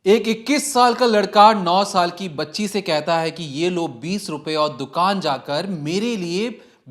एक 21 साल का लड़का 9 साल की बच्ची से कहता है कि ये लो 20 रुपए और दुकान जाकर मेरे लिए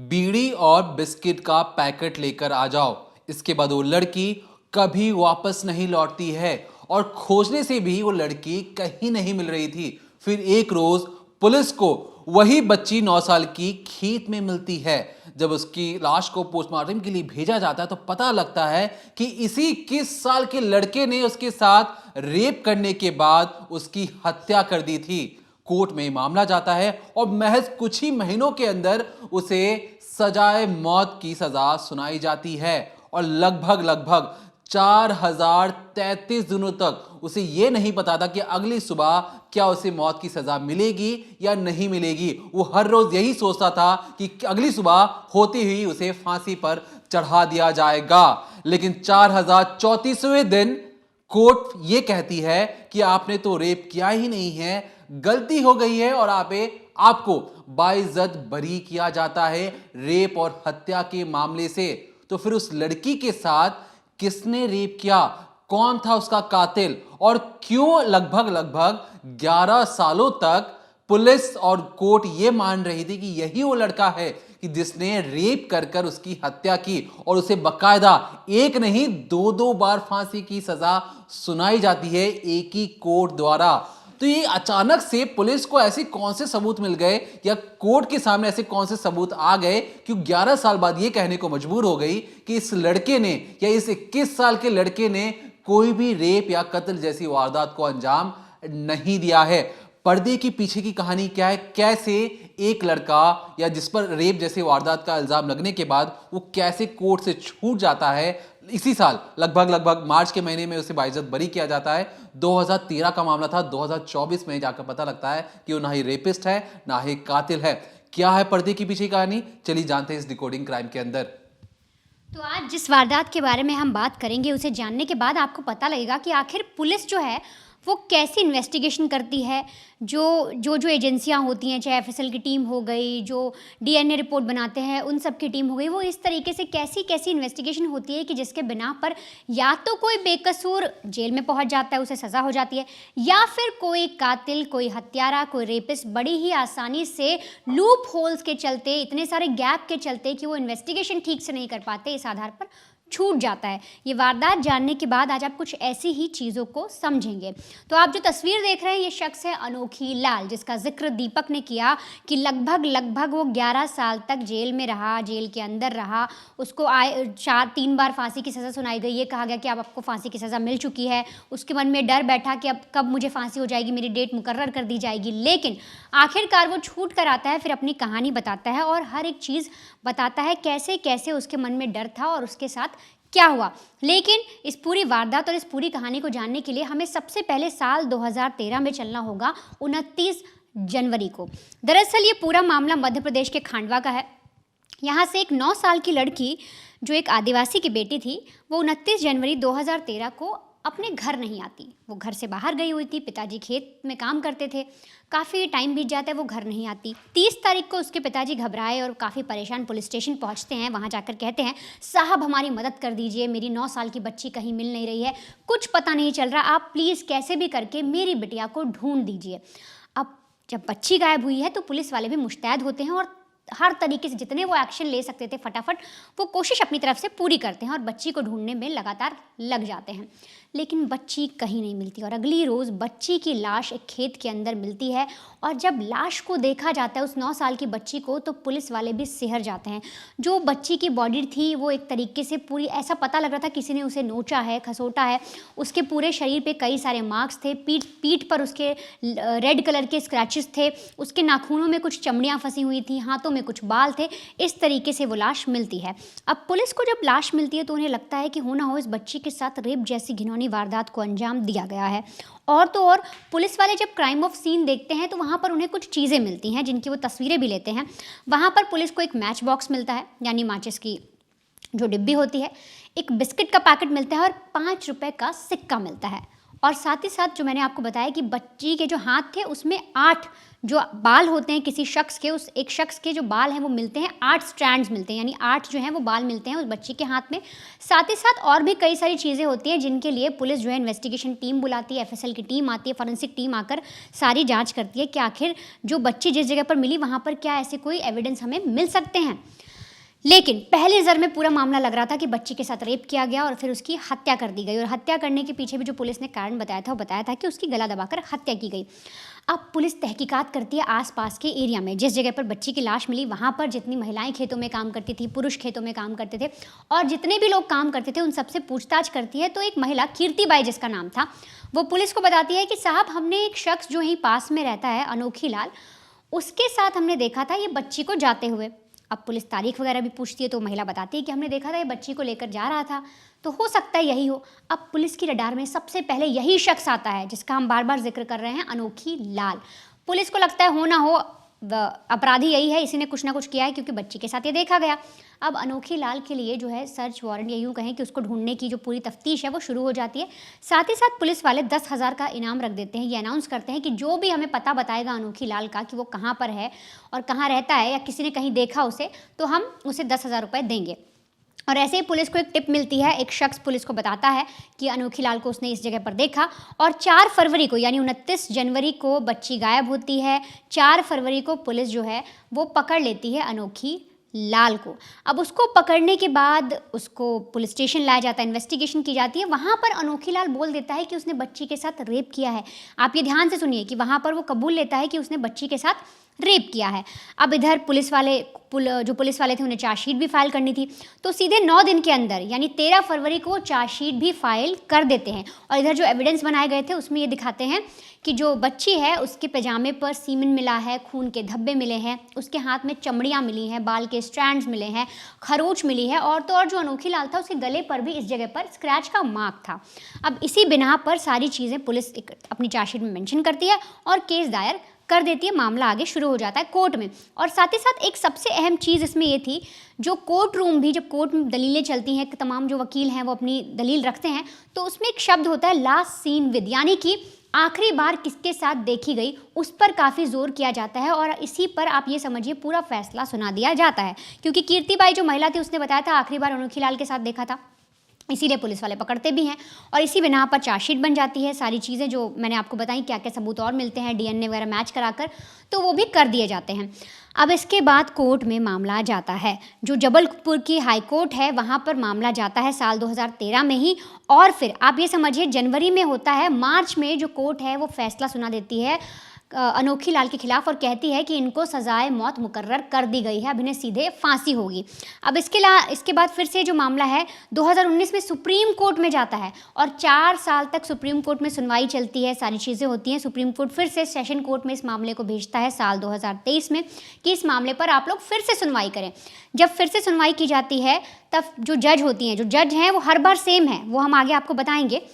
बीड़ी और बिस्किट का पैकेट लेकर आ जाओ। इसके बाद वो लड़की कभी वापस नहीं लौटती है और खोजने से भी वो लड़की कहीं नहीं मिल रही थी। फिर एक रोज पुलिस को वही बच्ची 9 साल की खेत में मिलती है। जब उसकी लाश को पोस्टमार्टम के लिए भेजा जाता है तो पता लगता है कि इसी 21 साल के लड़के ने उसके साथ रेप करने के बाद उसकी हत्या कर दी थी। कोर्ट में मामला जाता है और महज कुछ ही महीनों के अंदर उसे सजाए मौत की सजा सुनाई जाती है और लगभग लगभग 4033 दिनों तक उसे यह नहीं पता था कि अगली सुबह क्या उसे मौत की सजा मिलेगी या नहीं मिलेगी। वो हर रोज यही सोचता था कि अगली सुबह होती हुई उसे फांसी पर चढ़ा दिया जाएगा। लेकिन 4034वें दिन कोर्ट ये कहती है कि आपने तो रेप किया ही नहीं है, गलती हो गई है और आपको बाइज्जत बरी किया जाता है रेप और हत्या के मामले से। तो फिर उस लड़की के साथ किसने रेप किया, कौन था उसका कातिल और क्यों लगभग लगभग 11 सालों तक पुलिस और कोर्ट यह मान रही थी कि यही वो लड़का है कि जिसने रेप कर कर उसकी हत्या की और उसे बकायदा एक नहीं दो दो बार फांसी की सजा सुनाई जाती है एक ही कोर्ट द्वारा। तो ये अचानक से पुलिस को ऐसे कौन से सबूत मिल गए या कोर्ट के सामने ऐसे कौन से सबूत आ गए कि 11 साल बाद ये कहने को मजबूर हो गई कि इस लड़के ने या इस 21 साल के लड़के ने कोई भी रेप या कत्ल जैसी वारदात को अंजाम नहीं दिया है। पर्दे के पीछे की कहानी क्या है, कैसे एक लड़का या जिस पर रेप जैसे वारदात का इल्जाम लगने के बाद वो कैसे कोर्ट से छूट जाता है। इसी साल लगभग मार्च के महीने में उसे बाइज्जत बरी किया जाता है। 2013 का मामला था, 2024 में जाकर पता लगता है कि वो ना ही रेपिस्ट है ना ही कातिल है। क्या है पर्दे की पीछे कहानी, चलिए जानते हैं इस डिकोडिंग क्राइम के अंदर। तो आज जिस वारदात के बारे में हम बात करेंगे उसे जानने के बाद आपको पता लगेगा कि आखिर पुलिस जो है वो कैसी इन्वेस्टिगेशन करती है। जो एजेंसियां होती हैं, चाहे एफएसएल की टीम हो गई, जो डीएनए रिपोर्ट बनाते हैं उन सब की टीम हो गई, वो इस तरीके से कैसी कैसी इन्वेस्टिगेशन होती है कि जिसके बिना पर या तो कोई बेकसूर जेल में पहुंच जाता है, उसे सज़ा हो जाती है, या फिर कोई कातिल, कोई हत्यारा, कोई रेपिस्ट बड़ी ही आसानी से लूप होल्स के चलते, इतने सारे गैप के चलते कि वो इन्वेस्टिगेशन ठीक से नहीं कर पाते, इस आधार पर छूट जाता है। ये वारदात जानने के बाद आज आप कुछ ऐसी ही चीज़ों को समझेंगे। तो आप जो तस्वीर देख रहे हैं ये शख्स है अनोखी लाल, जिसका जिक्र दीपक ने किया कि लगभग वो 11 साल तक जेल में रहा, जेल के अंदर रहा। उसको 3 बार फांसी की सज़ा सुनाई गई। ये कहा गया कि अब आपको फांसी की सज़ा मिल चुकी है। उसके मन में डर बैठा कि अब कब मुझे फांसी हो जाएगी, मेरी डेट मुकर्रर कर दी जाएगी। लेकिन आखिरकार वो छूट कर आता है, फिर अपनी कहानी बताता है और हर एक चीज़ बताता है कैसे कैसे उसके मन में डर था और उसके साथ क्या हुआ। लेकिन इस पूरी वारदात और इस पूरी कहानी को जानने के लिए हमें सबसे पहले साल 2013 में चलना होगा, 29 जनवरी को। दरअसल ये पूरा मामला मध्य प्रदेश के खांडवा का है। यहाँ से एक 9 साल की लड़की जो एक आदिवासी की बेटी थी, वो 29 जनवरी 2013 को अपने घर नहीं आती। वो घर से बाहर गई हुई थी, पिताजी खेत में काम करते थे, काफ़ी टाइम बीत जाता है, वो घर नहीं आती। 30 तारीख को उसके पिताजी घबराए और काफ़ी परेशान पुलिस स्टेशन पहुंचते हैं। वहां जाकर कहते हैं, साहब हमारी मदद कर दीजिए, मेरी 9 साल की बच्ची कहीं मिल नहीं रही है, कुछ पता नहीं चल रहा, आप प्लीज़ कैसे भी करके मेरी बिटिया को ढूंढ दीजिए। अब जब बच्ची गायब हुई है तो पुलिस वाले भी मुस्तैद होते हैं और हर तरीके से जितने वो एक्शन ले सकते थे फटाफट वो कोशिश अपनी तरफ से पूरी करते हैं और बच्ची को ढूंढने में लगातार लग जाते हैं। लेकिन बच्ची कहीं नहीं मिलती और अगली रोज़ बच्ची की लाश एक खेत के अंदर मिलती है। और जब लाश को देखा जाता है, उस 9 साल की बच्ची को, तो पुलिस वाले भी सिहर जाते हैं। जो बच्ची की बॉडी थी वो एक तरीके से पूरी, ऐसा पता लग रहा था किसी ने उसे नोचा है, खसोटा है। उसके पूरे शरीर पे कई सारे मार्क्स थे, पीठ पर उसके रेड कलर के स्क्रैचेस थे, उसके नाखूनों में कुछ चमड़ियाँ फंसी हुई थी, हाथों में कुछ बाल थे। इस तरीके से वो लाश मिलती है। अब पुलिस को जब लाश मिलती है तो उन्हें लगता है कि हो ना हो इस बच्ची के साथ रेप जैसी घिनौनी वारदात को अंजाम दिया गया है। और तो और पुलिस वाले जब क्राइम ऑफ सीन देखते हैं तो वहाँ पर उन्हें कुछ चीज़ें मिलती हैं जिनकी वो तस्वीरें भी लेते हैं। वहाँ पर पुलिस को एक मैच बॉक्स मिलता है, यानी माचिस की जो डिब्बी होती है, एक बिस्किट का पैकेट मिलता है और 5 रुपए का सिक्का मिलता है। और साथ ही साथ जो मैंने आपको बताया कि बच्ची के जो हाथ थे उसमें 8 जो बाल होते हैं किसी शख्स के, उस एक शख्स के जो बाल हैं वो मिलते हैं, 8 स्ट्रैंड्स मिलते हैं, यानी 8 जो हैं वो बाल मिलते हैं उस बच्ची के हाथ में। साथ ही साथ और भी कई सारी चीज़ें होती हैं जिनके लिए पुलिस जो है इन्वेस्टिगेशन टीम बुलाती है, एफएसएल की टीम आती है, फॉरेंसिक टीम आकर सारी जांच करती है कि आखिर जो बच्ची जिस जगह पर मिली वहाँ पर क्या ऐसे कोई एविडेंस हमें मिल सकते हैं। लेकिन पहली नज़र में पूरा मामला लग रहा था कि बच्ची के साथ रेप किया गया और फिर उसकी हत्या कर दी गई, और हत्या करने के पीछे भी जो पुलिस ने कारण बताया था वो बताया था कि उसकी गला दबाकर हत्या की गई। अब पुलिस तहकीकात करती है आसपास के एरिया में, जिस जगह पर बच्ची की लाश मिली वहाँ पर जितनी महिलाएं खेतों में काम करती थी, पुरुष खेतों में काम करते थे और जितने भी लोग काम करते थे उन सबसे पूछताछ करती है। तो एक महिला कीर्तिबाई जिसका नाम था, वो पुलिस को बताती है कि साहब हमने एक शख्स जो यहीं पास में रहता है अनोखी लाल, उसके साथ हमने देखा था ये बच्ची को जाते हुए। अब पुलिस तारीख वगैरह भी पूछती है तो महिला बताती है कि हमने देखा था ये बच्ची को लेकर जा रहा था, तो हो सकता है यही हो। अब पुलिस की रडार में सबसे पहले यही शख्स आता है जिसका हम बार बार जिक्र कर रहे हैं, अनोखी लाल। पुलिस को लगता है हो ना हो अपराधी यही है, इसी ने कुछ ना कुछ किया है क्योंकि बच्ची के साथ ये देखा गया। अब अनोखी लाल के लिए जो है सर्च वारंट या यूँ कहें कि उसको ढूंढने की जो पूरी तफ्तीश है वो शुरू हो जाती है। साथ ही साथ पुलिस वाले 10,000 का इनाम रख देते हैं, ये अनाउंस करते हैं कि जो भी हमें पता बताएगा अनोखी लाल का कि वो कहाँ पर है और कहाँ रहता है या किसी ने कहीं देखा उसे, तो हम उसे 10,000 रुपये देंगे। और ऐसे ही पुलिस को एक टिप मिलती है, एक शख्स पुलिस को बताता है कि अनोखी लाल को उसने इस जगह पर देखा, और 4 फरवरी को यानी 29 जनवरी को बच्ची गायब होती है। 4 फरवरी को पुलिस जो है वो पकड़ लेती है अनोखी लाल को। अब उसको पकड़ने के बाद उसको पुलिस स्टेशन लाया जाता है, इन्वेस्टिगेशन की जाती है। वहाँ पर अनोखी लाल बोल देता है कि उसने बच्ची के साथ रेप किया है। आप ये ध्यान से सुनिए कि वहाँ पर वो कबूल लेता है कि उसने बच्ची के साथ रेप किया है। अब इधर पुलिस वाले थे उन्हें चार्जशीट भी फाइल करनी थी, तो सीधे 9 दिन के अंदर यानी 13 फरवरी को चार्जशीट भी फाइल कर देते हैं। और इधर जो एविडेंस बनाए गए थे उसमें ये दिखाते हैं कि जो बच्ची है उसके पैजामे पर सीमेंट मिला है, खून के धब्बे मिले हैं, उसके हाथ में चमड़ियाँ मिली हैं, बाल के स्ट्रैंड्स मिले हैं, खरोच मिली है, और तो और जो अनोखी लाल था उसके गले पर भी इस जगह पर स्क्रैच का मार्क था। अब इसी बिना पर सारी चीज़ें पुलिस अपनी चार्जशीट में मेंशन करती है और केस दायर कर देती है। मामला आगे शुरू हो जाता है कोर्ट में। और साथ ही साथ एक सबसे अहम चीज़ इसमें ये थी, जो कोर्ट रूम भी, जब कोर्ट में दलीलें चलती हैं, तमाम जो वकील हैं वो अपनी दलील रखते हैं, तो उसमें एक शब्द होता है लास्ट सीन विद, यानी कि आखिरी बार किसके साथ देखी गई, उस पर काफ़ी जोर किया जाता है और इसी पर आप ये समझिए पूरा फैसला सुना दिया जाता है। क्योंकि कीर्तिबाई जो महिला थी उसने बताया था आखिरी बार अनोखी लाल के साथ देखा था, इसीलिए पुलिस वाले पकड़ते भी हैं और इसी बिना पर चार्जशीट बन जाती है। सारी चीज़ें जो मैंने आपको बताई, क्या क्या सबूत और मिलते हैं डीएनए वगैरह मैच कराकर, तो वो भी कर दिए जाते हैं। अब इसके बाद कोर्ट में मामला जाता है, जो जबलपुर की हाई कोर्ट है वहाँ पर मामला जाता है साल 2013 में ही। और फिर आप ये समझिए जनवरी में होता है, मार्च में जो कोर्ट है वो फैसला सुना देती है अनोखी लाल के खिलाफ और कहती है कि इनको सजाए मौत मुकर्रर कर दी गई है, अब इन्हें सीधे फांसी होगी। अब इसके बाद फिर से जो मामला है 2019 में सुप्रीम कोर्ट में जाता है और 4 साल तक सुप्रीम कोर्ट में सुनवाई चलती है, सारी चीज़ें होती हैं। सुप्रीम कोर्ट फिर से सेशन कोर्ट में इस मामले को भेजता है साल 2023 में कि इस मामले पर आप लोग फिर से सुनवाई करें। जब फिर से सुनवाई की जाती है तब जो जज हैं वो हर बार सेम है, वो हम आगे आपको बताएंगे।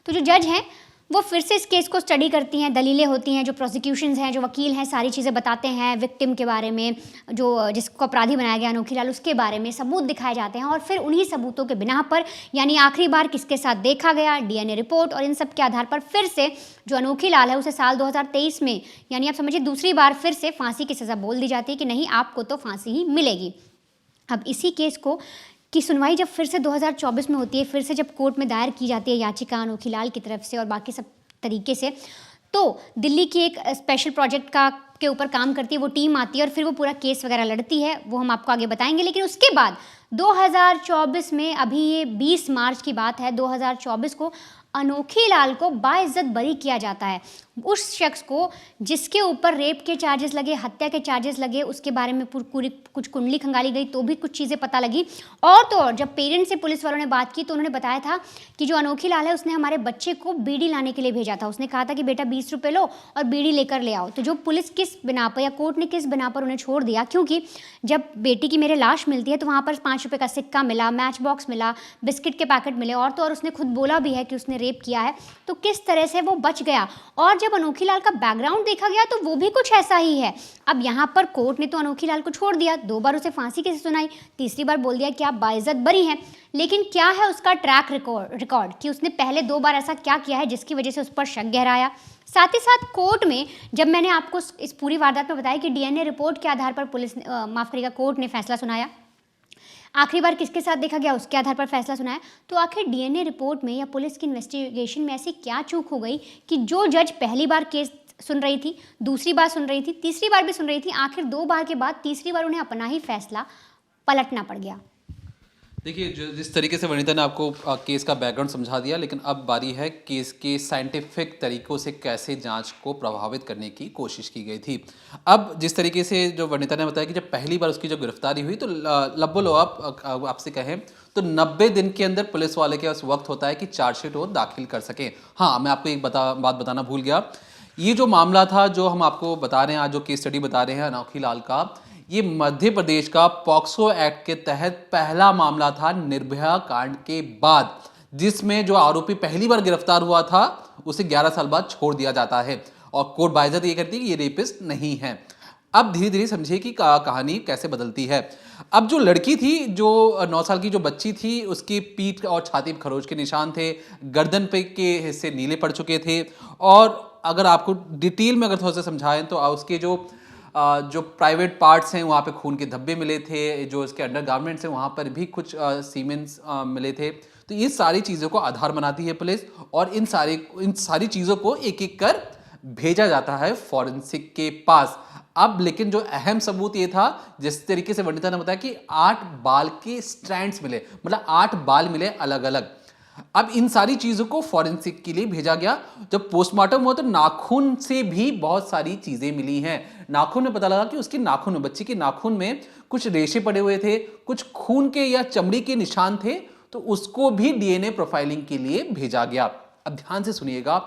तो जो जज हैं वो फिर से इस केस को स्टडी करती हैं, दलीलें होती हैं, जो प्रोसिक्यूशंस हैं, जो वकील हैं, सारी चीज़ें बताते हैं, विक्टिम के बारे में, जो जिसको अपराधी बनाया गया अनोखी लाल, उसके बारे में सबूत दिखाए जाते हैं। और फिर उन्हीं सबूतों के बिना पर, यानी आखिरी बार किसके साथ देखा गया, डीएनए रिपोर्ट और इन सब के आधार पर फिर से जो अनोखी लाल है उसे साल 2023 में, यानी आप समझिए दूसरी बार फिर से फांसी की सज़ा बोल दी जाती है कि नहीं, आपको तो फांसी ही मिलेगी। अब इसी केस की सुनवाई जब फिर से 2024 में होती है, फिर से जब कोर्ट में दायर की जाती है याचिका अनोखी लाल की तरफ से और बाकी सब तरीके से, तो दिल्ली की एक स्पेशल प्रोजेक्ट के ऊपर काम करती है वो टीम आती है और फिर वो पूरा केस वगैरह लड़ती है, वो हम आपको आगे बताएंगे। लेकिन उसके बाद 2024 में, अभी ये 20 मार्च की बात है, 2024 को अनोखी लाल को बाइज्जत बरी किया जाता है। उस शख्स को जिसके ऊपर रेप के चार्जेस लगे, हत्या के चार्जेस लगे, उसके बारे में पूरी कुछ कुंडली खंगाली गई तो भी कुछ चीज़ें पता लगी। और तो और जब पेरेंट्स से पुलिस वालों ने बात की तो उन्होंने बताया था कि जो अनोखी लाल है उसने हमारे बच्चे को बीड़ी लाने के लिए भेजा था। उसने कहा था कि बेटा 20 रुपये लो और बीड़ी लेकर ले आओ। तो जो पुलिस किस बिना पर या कोर्ट ने किस बिना पर उन्हें छोड़ दिया, क्योंकि जब बेटी की मेरे लाश मिलती है तो वहाँ पर 5 रुपये का सिक्का मिला, मैच बॉक्स मिला, बिस्किट के पैकेट मिले और तो और उसने खुद बोला भी है कि उसने रेप किया है, तो किस तरह से वो बच गया। और जब अनोखी लाल का बैकग्राउंड देखा गया तो वो भी कुछ ऐसा ही है। अब यहाँ पर कोर्ट ने तो अनोखी लाल को छोड़ दिया, 2 बार उसे फांसी कैसे सुनाई, तीसरी बार बोल दिया कि आप बाइज्जत बरी हैं। लेकिन क्या है उसका ट्रैक रिकॉर्ड कि उसने पहले 2 बार ऐसा क्या किया है जिसकी वजह से उस पर शक गहराया। साथ ही साथ कोर्ट में जब मैंने आपको इस पूरी वारदात में बताया कि डीएनए रिपोर्ट के आधार पर पुलिस माफ़ करिएगा कोर्ट ने फैसला सुनाया, आखिरी बार किसके साथ देखा गया उसके आधार पर फैसला सुनाया, तो आखिर डीएनए रिपोर्ट में या पुलिस की इन्वेस्टिगेशन में ऐसी क्या चूक हो गई कि जो जज पहली बार केस सुन रही थी, दूसरी बार सुन रही थी, तीसरी बार भी सुन रही थी, आखिर 2 बार के बाद तीसरी बार उन्हें अपना ही फैसला पलटना पड़ गया। देखिए, जिस तरीके से वनिता ने आपको केस का बैकग्राउंड समझा दिया, लेकिन अब बारी है केस के साइंटिफिक तरीकों से कैसे जांच को प्रभावित करने की कोशिश की गई थी। अब जिस तरीके से जो वनिता ने बताया कि जब पहली बार उसकी जो गिरफ्तारी हुई तो लब्बो आप आपसे कहें तो 90 दिन के अंदर पुलिस वाले के पास वक्त होता है कि चार्जशीट वो दाखिल कर सकें। हाँ, मैं आपको एक बात बताना भूल गया। ये जो मामला था जो हम आपको बता रहे हैं, आज जो केस स्टडी बता रहे हैं अनोखी लाल का, ये मध्य प्रदेश का पॉक्सो एक्ट के तहत पहला मामला था निर्भया कांड के बाद, जिसमें जो आरोपी पहली बार गिरफ्तार हुआ था उसे 11 साल बाद छोड़ दिया जाता है और कोर्ट बाइज्जत ये करती है कि ये रेपिस्ट नहीं है। अब धीरे धीरे समझिए कि कहानी कैसे बदलती है। अब जो लड़की थी, जो 9 साल की जो बच्ची थी, उसकी पीठ और छाती पर खरोच के निशान थे, गर्दन पे के हिस्से नीले पड़ चुके थे, और अगर आपको डिटेल में अगर थोड़ा सा समझाएं तो उसके जो प्राइवेट पार्ट्स हैं वहाँ पे खून के धब्बे मिले थे, जो इसके अंडरगारमेंट्स हैं वहाँ पर भी कुछ सीमेंट्स मिले थे। तो ये सारी चीज़ों को आधार बनाती है पुलिस, और इन सारी चीज़ों को एक एक कर भेजा जाता है फॉरेंसिक के पास। अब लेकिन जो अहम सबूत ये था, जिस तरीके से वनिता ने बताया कि 8 बाल के स्ट्रैंड्स मिले, मतलब 8 बाल मिले अलग अलग। अब इन सारी चीजों को फॉरेंसिक के लिए भेजा गया। जब पोस्टमार्टम हुआ तो नाखून से भी बहुत सारी चीजें मिली हैं। नाखून में पता लगा कि उसके नाखून में, बच्ची के नाखून में कुछ रेशे पड़े हुए थे, कुछ खून के या चमड़ी के निशान थे, तो उसको भी डीएनए प्रोफाइलिंग के लिए भेजा गया। अब ध्यान से सुनिएगा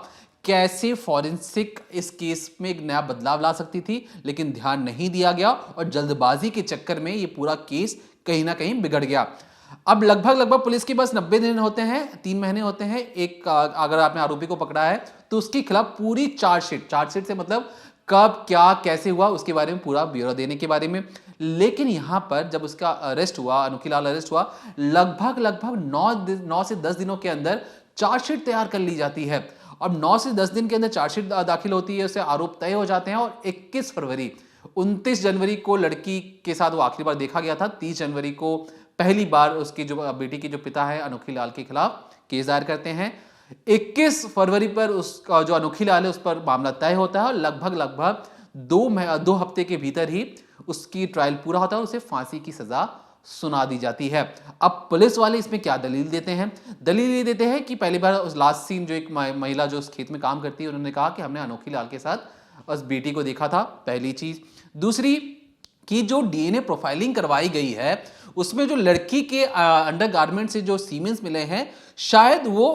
कैसे फॉरेंसिक इस केस में एक नया बदलाव ला सकती थी, लेकिन ध्यान नहीं दिया गया और जल्दबाजी के चक्कर में ये पूरा केस कहीं ना कहीं बिगड़ गया। अब लगभग पुलिस के पास 90 दिन होते हैं, 3 महीने होते हैं। एक अगर आपने आरोपी को पकड़ा है तो उसके खिलाफ पूरी चार्जशीट से मतलब कब क्या कैसे हुआ उसके बारे में पूरा ब्यौरा देने के बारे में। लेकिन यहां पर जब उसका अरेस्ट हुआ, अनोखी लाल अरेस्ट हुआ, लगभग 9 से 10 दिनों के अंदर चार्जशीट तैयार कर ली जाती है। और 9 से 10 दिन के अंदर चार्जशीट दाखिल होती है, उससे आरोप तय हो जाते हैं, और 21 फरवरी 29 जनवरी को लड़की के साथ वो आखिरी बार देखा गया था। 30 जनवरी को पहली बार उसकी जो बेटी के जो पिता है अनोखी लाल के खिलाफ केस दायर करते हैं। 21 फरवरी पर उसका जो अनोखी लाल है उस पर मामला तय होता है, और लगभग 2 हफ्ते के भीतर ही उसकी ट्रायल पूरा होता है और उसे फांसी की सजा सुना दी जाती है। अब पुलिस वाले इसमें क्या दलील देते हैं? दलील ये देते हैं कि पहली बार उस लास्ट सीन, जो एक महिला जो उस खेत में काम करती है, उन्होंने कहा कि हमने अनोखी लाल के साथ उस बेटी को देखा था, पहली चीज। दूसरी कि जो डीएनए प्रोफाइलिंग करवाई गई है उसमें जो लड़की के अंडरगारमेंट से जो सीमेंट्स मिले हैं शायद वो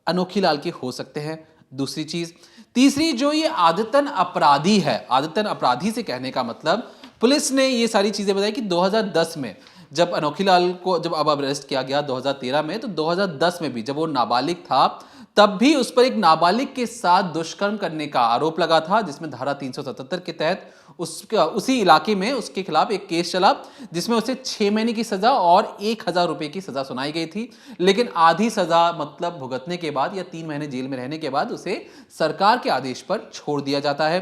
अनोखी लाल के हो सकते हैं, दूसरी चीज। तीसरी, जो ये आदतन अपराधी है, आदतन अपराधी से कहने का मतलब पुलिस ने ये सारी चीजें बताई कि 2010 में जब अनोखी लाल को जब अब अरेस्ट किया गया 2013 में, तो 2010 में भी जब वो नाबालिग था तब भी उस पर एक नाबालिग के साथ दुष्कर्म करने का आरोप लगा था, जिसमें धारा 377 के तहत उसी इलाके में उसके खिलाफ एक केस चला, जिसमें उसे 6 महीने की सजा और 1000 रुपए की सजा सुनाई गई थी। लेकिन आधी सजा मतलब भुगतने के बाद या 3 महीने जेल में रहने के बाद उसे सरकार के आदेश पर छोड़ दिया जाता है,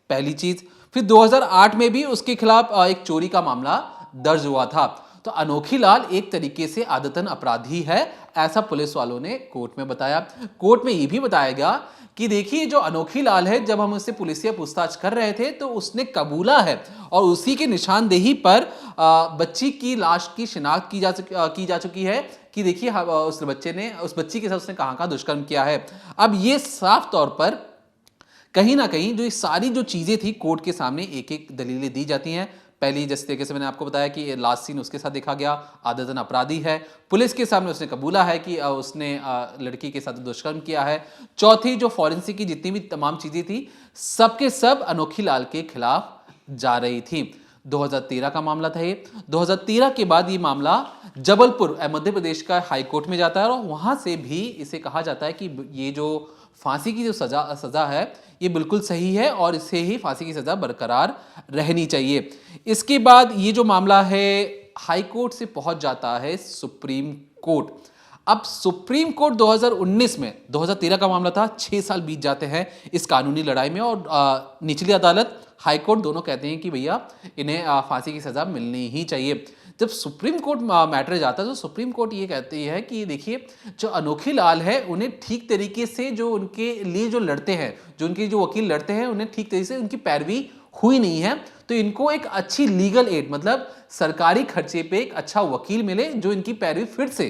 पहली चीज। फिर 2008 में भी उसके खिलाफ एक चोरी का मामला दर्ज हुआ था। तो अनोखी लाल एक तरीके से आदतन अपराधी है, ऐसा पुलिस वालों ने कोर्ट में बताया। कोर्ट में यह भी बताया गया कि देखिए, जो अनोखी लाल है, जब हम उससे पुलिसिया पूछताछ कर रहे थे तो उसने कबूला है, और उसी के निशानदेही पर बच्ची की लाश की शिनाख्त की जा चुकी है कि देखिए उस बच्ची के साथ उसने कहां दुष्कर्म किया है। अब ये साफ तौर पर कहीं ना कहीं जो ये सारी जो चीजें थी कोर्ट के सामने एक एक दलीलें दी जाती हैं। पहली, जिस तरीके से मैंने आपको बताया कि लास्ट सीन उसके साथ देखा गया, आदतन अपराधी है, पुलिस के सामने उसने कबूला है कि उसने लड़की के साथ दुष्कर्म किया है। चौथी, जो फॉरेंसिक की जितनी भी तमाम चीजें थी सबके सब अनोखी लाल के खिलाफ जा रही थी। 2013 का मामला था ये। 2013 के बाद ये मामला जबलपुर मध्य प्रदेश का हाई कोर्ट में जाता है और वहां से भी इसे कहा जाता है कि ये जो फांसी की जो सजा है ये बिल्कुल सही है और इसे ही फांसी की सजा बरकरार रहनी चाहिए। इसके बाद ये जो मामला है हाई कोर्ट से पहुंच जाता है सुप्रीम कोर्ट। अब सुप्रीम कोर्ट 2019 में, 2013 का मामला था, 6 साल बीत जाते हैं इस कानूनी लड़ाई में और निचली अदालत हाई कोर्ट दोनों कहते हैं कि भैया इन्हें फांसी की सजा मिलनी ही चाहिए। जब सुप्रीम कोर्ट मैटर जाता है तो सुप्रीम कोर्ट ये कहती है कि देखिए जो अनोखी लाल है उन्हें ठीक तरीके से जो उनके लिए जो लड़ते हैं, जो उनके जो वकील लड़ते हैं, उन्हें ठीक तरीके से उनकी पैरवी हुई नहीं है, तो इनको एक अच्छी लीगल एड मतलब सरकारी खर्चे पे एक अच्छा वकील मिले जो इनकी पैरवी फिर से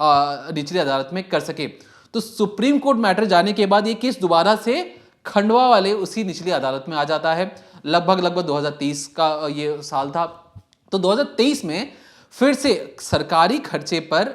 निचली अदालत में कर सके। तो सुप्रीम कोर्ट मैटर जाने के बाद ये केस दोबारा से खंडवा वाले उसी निचली अदालत में आ जाता है। लगभग 2023 का ये साल था। तो 2023 में फिर से सरकारी खर्चे पर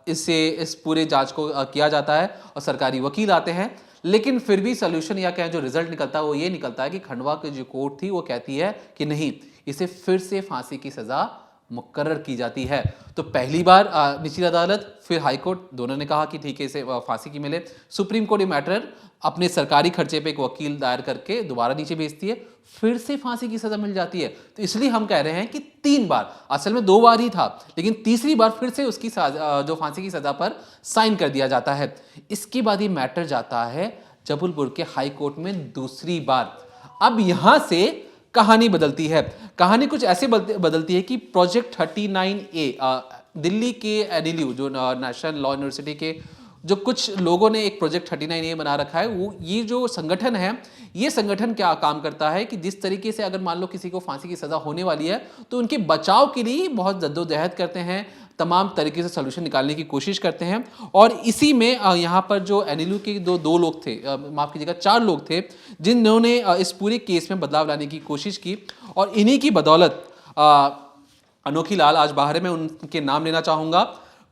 इस पूरे जांच को किया जाता है और सरकारी वकील आते हैं, लेकिन फिर भी सोल्यूशन या कहें जो रिजल्ट निकलता है वो ये निकलता है कि खंडवा की जो कोर्ट थी वो कहती है कि नहीं, इसे फिर से फांसी की सजा मुकर्रर की जाती है। तो पहली बार निचली अदालत फिर हाई कोर्ट दोनों ने कहा कि ठीक है इसे फांसी की मिले। सुप्रीम कोर्ट ये मैटर अपने सरकारी खर्चे पे एक वकील दायर करके दोबारा नीचे भेजती है, फिर से फांसी की सजा मिल जाती है। तो इसलिए हम कह रहे हैं कि 3 बार, असल में 2 बार ही था, लेकिन तीसरी बार फिर से उसकी जो फांसी की सजा पर साइन कर दिया जाता है। इसके बाद ये मैटर जाता है जबलपुर के हाई कोर्ट में दूसरी बार। अब यहां से कहानी बदलती है। कहानी कुछ ऐसे बदलती है कि प्रोजेक्ट 39A दिल्ली के एनएलयू जो नेशनल लॉ यूनिवर्सिटी के जो कुछ लोगों ने एक प्रोजेक्ट 39A बना रखा है, वो ये जो संगठन है, ये संगठन क्या काम करता है कि जिस तरीके से अगर मान लो किसी को फांसी की सजा होने वाली है तो उनके बचाव के लिए बहुत जद्दोजहद करते हैं, तमाम तरीके से सोल्यूशन निकालने की कोशिश करते हैं। और इसी में यहाँ पर जो एनएलयू के दो लोग थे, माफ कीजिएगा 4 लोग थे, जिन्होंने इस पूरे केस में बदलाव लाने की कोशिश की और इन्हीं की बदौलत अनोखी लाल आज बाहर है। मैं उनके नाम लेना चाहूंगा।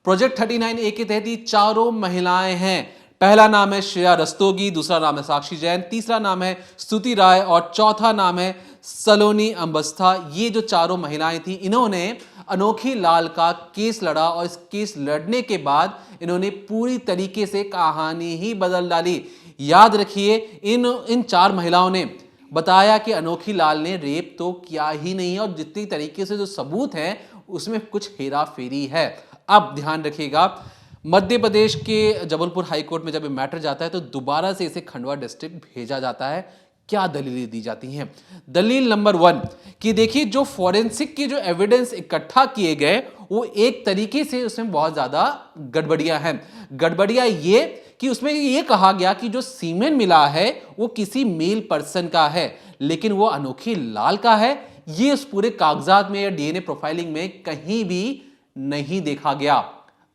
प्रोजेक्ट 39A के तहत ये 4 महिलाएं हैं। पहला नाम है श्रेया रस्तोगी, दूसरा नाम है साक्षी जैन, तीसरा नाम है स्तुति राय और चौथा नाम है सलोनी अंबस्था। ये जो 4 महिलाएं थी, इन्होंने अनोखी लाल का केस लड़ा और इस केस लड़ने के बाद इन्होंने पूरी तरीके से कहानी ही बदल डाली। याद रखिए, इन 4 महिलाओं ने बताया कि अनोखी लाल ने रेप तो किया ही नहीं और जितनी तरीके से जो सबूत हैं उसमें कुछ हेरा फेरी है। अब ध्यान रखिएगा, मध्य प्रदेश के जबलपुर हाई कोर्ट में जब ये मैटर जाता है तो दोबारा से इसे खंडवा डिस्ट्रिक्ट भेजा जाता है। क्या दलीलें दी जाती हैं? दलील नंबर 1 कि देखिए जो फॉरेंसिक के जो एविडेंस इकट्ठा किए गए वो एक तरीके से उसमें बहुत ज्यादा गड़बड़ियां हैं। गड़बड़ियां ये कि उसमें ये कहा गया कि जो सीमेन मिला है वो किसी मेल पर्सन का है, लेकिन वो अनोखी लाल का है। ये उस पूरे कागजात में या डीएनए प्रोफाइलिंग में कहीं भी नहीं देखा गया।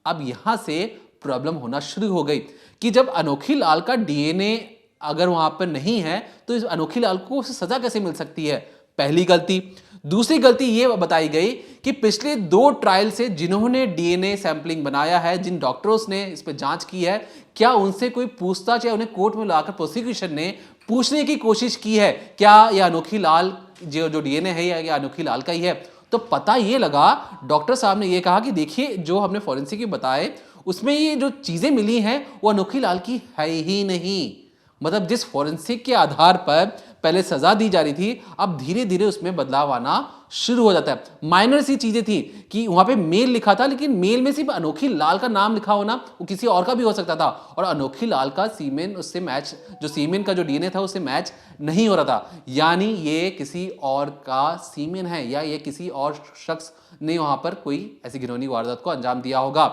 अब यहां से प्रॉब्लम होना शुरू हो गई कि जब अनोखी लाल का डीएनए अगर वहां पर नहीं है तो इस अनोखी लाल को उसे सजा कैसे मिल सकती है? पहली गलती। दूसरी गलती यह बताई गई कि पिछले 2 ट्रायल से जिन्होंने डीएनए सैंपलिंग बनाया है, जिन डॉक्टर्स ने इस पर जांच की है, क्या उनसे कोई पूछताछ या उन्हें कोर्ट में लाकर प्रोसिक्यूशन ने पूछने की कोशिश की है क्या यह अनोखी लाल जो डीएनए है या अनोखी लाल का ही है? तो पता ये लगा, डॉक्टर साहब ने ये कहा कि देखिए जो हमने फॉरेंसिक बताए उसमें ये जो चीजें मिली हैं वो अनोखी लाल की है ही नहीं। मतलब जिस फॉरेंसिक के आधार पर पहले सजा दी जा रही थी, अब धीरे धीरे उसमें बदलाव आना शुरू हो जाता है। माइनर सी चीजें थी कि वहां पे मेल लिखा था, लेकिन मेल में सिर्फ अनोखी लाल का नाम लिखा होना, वो किसी और का भी हो सकता था और अनोखी लाल का सीमेन उससे मैच, जो सीमेन का जो डीएनए था उससे मैच नहीं हो रहा था। यानी ये किसी और का सीमेन है या ये किसी और शख्स ने वहां पर कोई ऐसी घिनौनी वारदात को अंजाम दिया होगा।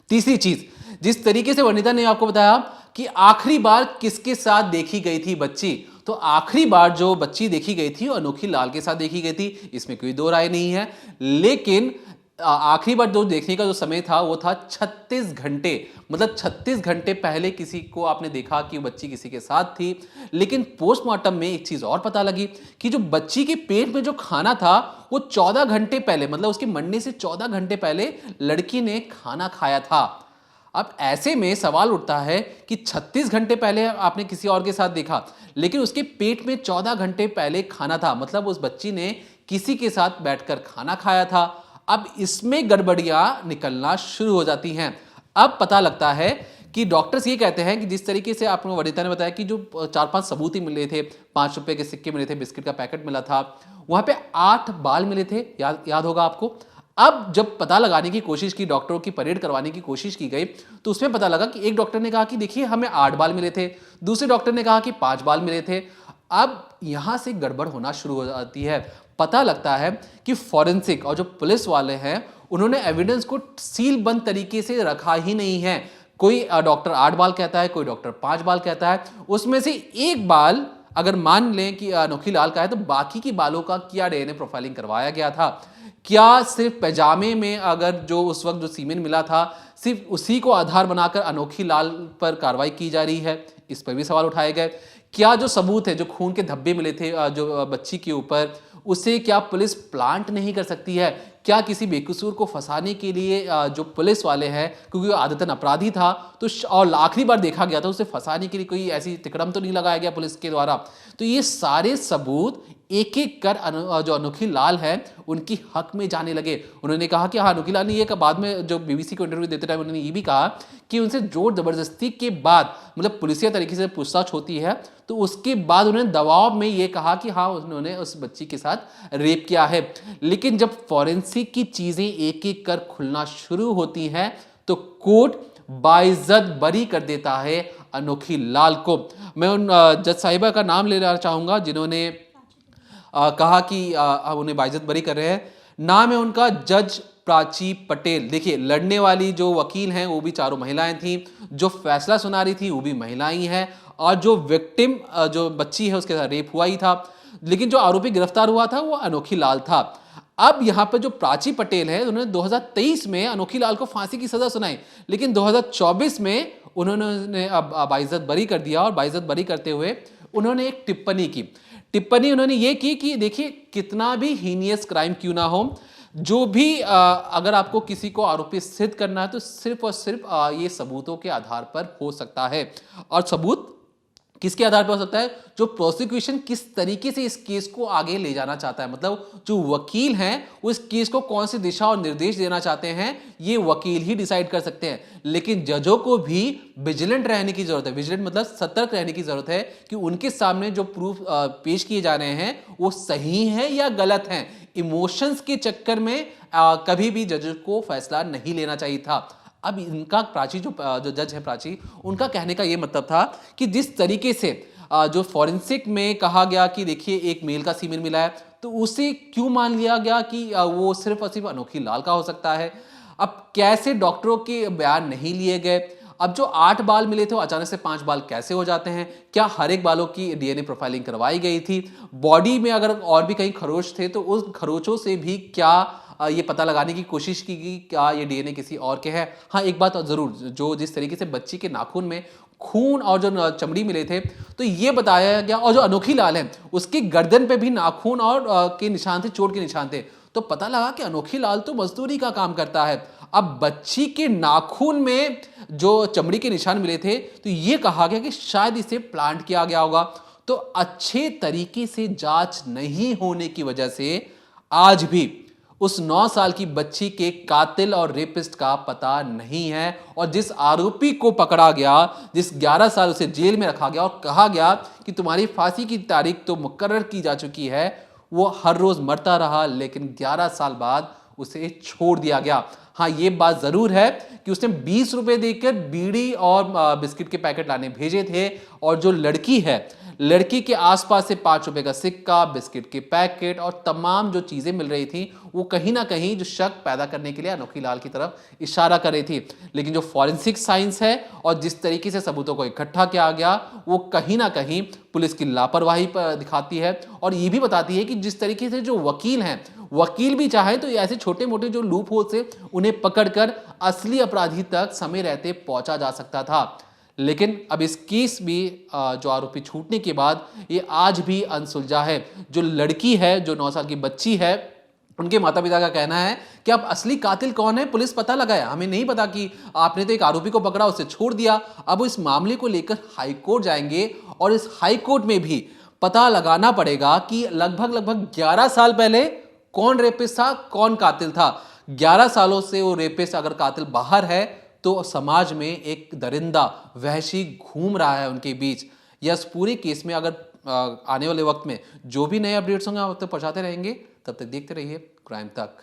तीसरी चीज, जिस तरीके से वनिता ने आपको बताया कि आखिरी बार किसके साथ देखी गई थी बच्ची, तो आखिरी बार जो बच्ची देखी गई थी अनोखी लाल के साथ देखी गई थी, इसमें कोई 2 राय नहीं है। लेकिन आखिरी बार जो देखने का जो समय था वो था 36 घंटे, मतलब 36 घंटे पहले किसी को आपने देखा कि बच्ची किसी के साथ थी। लेकिन पोस्टमार्टम में एक चीज और पता लगी कि जो बच्ची के पेट में जो खाना था वो 14 घंटे पहले, मतलब उसके मरने से 14 घंटे पहले लड़की ने खाना खाया था। अब ऐसे में सवाल उठता है कि 36 घंटे पहले आपने किसी और के साथ देखा, लेकिन उसके पेट में 14 घंटे पहले खाना था, मतलब उस बच्ची ने किसी के साथ बैठकर खाना खाया था। अब इसमें गड़बड़ियां निकलना शुरू हो जाती हैं। अब पता लगता है कि डॉक्टर्स ये कहते हैं कि जिस तरीके से आपको वरिता ने बताया कि जो 4-5 सबूत ही मिले थे, 5 रुपए के सिक्के मिले थे, बिस्किट का पैकेट मिला था, वहां पे 8 बाल मिले थे, याद होगा आपको। अब जब पता लगाने की कोशिश की, डॉक्टरों की परेड करवाने की कोशिश की गई, तो उसमें पता लगा कि एक डॉक्टर ने कहा कि देखिए हमें 8 बाल मिले थे, दूसरे डॉक्टर ने कहा कि 5 बाल मिले थे। अब यहां से गड़बड़ होना शुरू हो जाती है। पता लगता है कि फॉरेंसिक और जो पुलिस वाले हैं उन्होंने एविडेंस को सील बंद तरीके से रखा ही नहीं है। कोई डॉक्टर 8 बाल कहता है, कोई डॉक्टर 5 बाल कहता है। उसमें से एक बाल अगर मान लें कि अनोखी लाल का है, तो बाकी की बालों का क्या डीएनए प्रोफाइलिंग करवाया गया था? क्या सिर्फ पैजामे में अगर जो उस वक्त जो सीमेन मिला था, सिर्फ उसी को आधार बनाकर अनोखी लाल पर कार्रवाई की जा रही है? इस पर भी सवाल उठाए गए। क्या जो सबूत है, जो खून के धब्बे मिले थे जो बच्ची के ऊपर, उसे क्या पुलिस प्लांट नहीं कर सकती है? क्या किसी बेकसूर को फंसाने के लिए जो पुलिस वाले हैं, क्योंकि वो आदतन अपराधी था, तो और आखिरी बार देखा गया था, उसे फंसाने के लिए कोई ऐसी तिकड़म तो नहीं लगाया गया पुलिस के द्वारा? तो ये सारे सबूत एक एक कर जो अनोखी लाल है उनकी हक में जाने लगे। उन्होंने कहा कि हाँ, अनोखी लाल ने ये बाद में जो बीबीसी को इंटरव्यू देते टाइम उन्होंने ये भी कहा कि उनसे जोर जबरदस्ती के बाद, मतलब पुलिसिया तरीके से पूछताछ होती है, तो उसके बाद उन्होंने दबाव में ये कहा कि हाँ, उन्होंने उस बच्ची के साथ रेप किया है। लेकिन जब फॉरेंसिक की चीजें एक एक कर खुलना शुरू होती हैं, तो कोर्ट बाइज्जत बरी कर देता है अनोखी लाल को। मैं उन जज साहिबा का नाम लेना चाहूंगा जिन्होंने कहा कि उन्हें बाइज्जत बरी कर रहे हैं। नाम है उनका जज प्राची पटेल। देखिए, लड़ने वाली जो वकील हैं वो भी चारों महिलाएं थीं, जो फैसला सुना रही थी वो भी महिलाएं ही हैं, और जो विक्टिम जो बच्ची है उसके साथ रेप हुआ ही था। लेकिन जो आरोपी गिरफ्तार हुआ था वो अनोखी लाल था। अब यहाँ पर जो प्राची पटेल है, उन्होंने 2023 में अनोखी लाल को फांसी की सजा सुनाई, लेकिन 2024 में उन्होंने अब बाइज्जत बरी कर दिया। और बाइज्जत बरी करते हुए उन्होंने एक टिप्पणी उन्होंने ये की कि देखिए, कितना भी हीनियस क्राइम क्यों ना हो, जो भी अगर आपको किसी को आरोपी सिद्ध करना है, तो सिर्फ और सिर्फ ये सबूतों के आधार पर हो सकता है। और सबूत किसके आधार पर हो सकता है? जो प्रोसिक्यूशन किस तरीके से इस केस को आगे ले जाना चाहता है, मतलब जो वकील हैं वो इस केस को कौन सी दिशा और निर्देश देना चाहते हैं, ये वकील ही डिसाइड कर सकते हैं। लेकिन जजों को भी विजिलेंट रहने की जरूरत है। विजिलेंट मतलब सतर्क रहने की जरूरत है कि उनके सामने जो प्रूफ पेश किए जा रहे हैं वो सही है या गलत हैं। इमोशंस के चक्कर में कभी भी जज को फैसला नहीं लेना चाहिए था। अब इनका प्राची जो जज है प्राची, उनका कहने का ये मतलब था कि जिस तरीके से जो फॉरेंसिक में कहा गया कि देखिए एक मेल का सीमेन मिला है, तो उसे क्यों मान लिया गया कि वो सिर्फ और सिर्फ अनोखी लाल का हो सकता है? अब कैसे डॉक्टरों के बयान नहीं लिए गए? अब जो 8 बाल मिले थे वो अचानक से 5 बाल कैसे हो जाते हैं? क्या हर एक बालों की डीएनए प्रोफाइलिंग करवाई गई थी? बॉडी में अगर और भी कहीं खरोच थे तो उस खरोचों से भी क्या ये पता लगाने की कोशिश की गई क्या ये डीएनए किसी और के हैं? हाँ, एक बात और जरूर, जो जिस तरीके से बच्ची के नाखून में खून और जो चमड़ी मिले थे, तो ये बताया गया, और जो अनोखी लाल है उसकी गर्दन पे भी नाखून और के निशान थे, चोट के निशान थे, तो पता लगा कि अनोखी लाल तो मजदूरी का काम करता है। अब बच्ची के नाखून में जो चमड़ी के निशान मिले थे, तो ये कहा गया कि शायद इसे प्लांट किया गया होगा। तो अच्छे तरीके से जांच नहीं होने की वजह से आज भी उस 9 साल की बच्ची के कातिल और रेपिस्ट का पता नहीं है। और जिस आरोपी को पकड़ा गया, जिस 11 साल उसे जेल में रखा गया और कहा गया कि तुम्हारी फांसी की तारीख तो मुकर्रर की जा चुकी है, वो हर रोज मरता रहा, लेकिन 11 साल बाद उसे छोड़ दिया गया। हाँ, ये बात जरूर है कि उसने 20 रुपए देकर बीड़ी और बिस्किट के पैकेट लाने भेजे थे, और जो लड़की है, लड़की के आसपास से 5 रुपए का सिक्का, बिस्किट के पैकेट और तमाम जो चीजें मिल रही थी, वो कहीं ना कहीं जो शक पैदा करने के लिए अनोखी लाल की तरफ इशारा कर रही थी। लेकिन जो फॉरेंसिक साइंस है और जिस तरीके से सबूतों को इकट्ठा किया गया, वो कहीं ना कहीं पुलिस की लापरवाही पर दिखाती है। और ये भी बताती है कि जिस तरीके से जो वकील हैं, वकील भी चाहे तो ऐसे छोटे मोटे जो लूप होल से उन्हें पकड़कर असली अपराधी तक समय रहते पहुंचा जा सकता था। लेकिन अब इस केस में जो आरोपी छूटने के बाद ये आज भी अनसुलझा है। जो लड़की है, जो 9 साल की बच्ची है, उनके माता पिता का कहना है कि अब असली कातिल कौन है पुलिस पता लगाया, हमें नहीं पता कि आपने तो एक आरोपी को पकड़ा, उसे छोड़ दिया। अब वो इस मामले को लेकर हाई कोर्ट जाएंगे और इस हाई कोर्ट में भी पता लगाना पड़ेगा कि लगभग 11 साल पहले कौन रेपिस्ट था, कौन कातिल था। 11 सालों से वो रेपिस्ट अगर कातिल बाहर है तो समाज में एक दरिंदा वहशी घूम रहा है उनके बीच। यस, पूरी केस में अगर आने वाले वक्त में जो भी नए अपडेट्स होंगे आप तक पहुंचाते रहेंगे। तब तक देखते रहिए क्राइम तक।